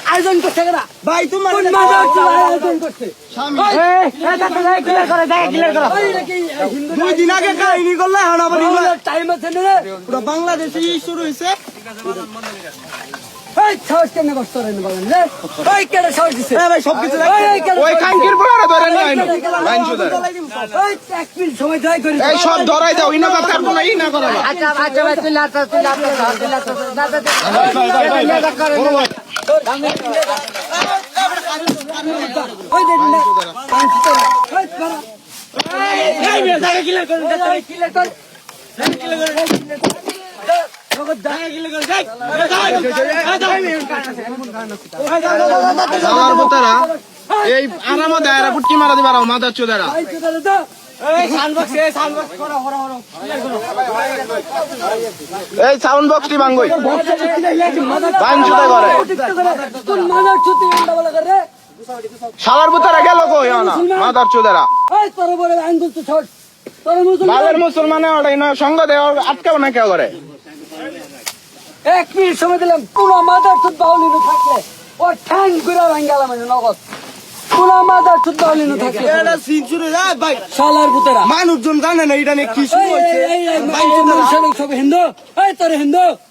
আয়োজন করছে ভাই তোমার আয়োজন করছে 2 দিন আগে কাহিনী করলে টাইম আছে না পুরো বাংলাদেশে শুরু হয়েছে সাহস কেন কষ্ট করেন বলেন রে ওই কেন সাহস দিছে ভাই সবকিছু ওই খানকির পরে ধরে নিয়ে ওই এক মিনিট সময় ধরে করি এই সব ধরাই দাও ইনা কথা আর কোনো ই না করো আচ্ছা আচ্ছা ভাই তুই লাটা ওই দেন না পাঁচশো এই মেয়ে জায়গা ক্লিয়ার করুন ক্লিয়ার কর এই আরামে দেয় পুটকি মারা দিবার মাদার চোদারা এই সাউন্ড বক্সটি ভাঙ্গই শালার বুতারা গেল কই মাদার চোদারা বালের মুসলমানে ওটাই নয় সঙ্গ দেয় আটকাও না কেউ করে 1 মিনিট সময় দিলাম পুরো মাদার চোদ বাউলি থাকলে ও ঠ্যাং ঘুরে ভাঙ্গালাম নগদ পুরো মাদার চোদ বাউলি থাকলে শালার বুতারা মানুষজন জানে না এটা নিয়ে কি শুরু হয়েছে সব হিন্দু তোর হিন্দু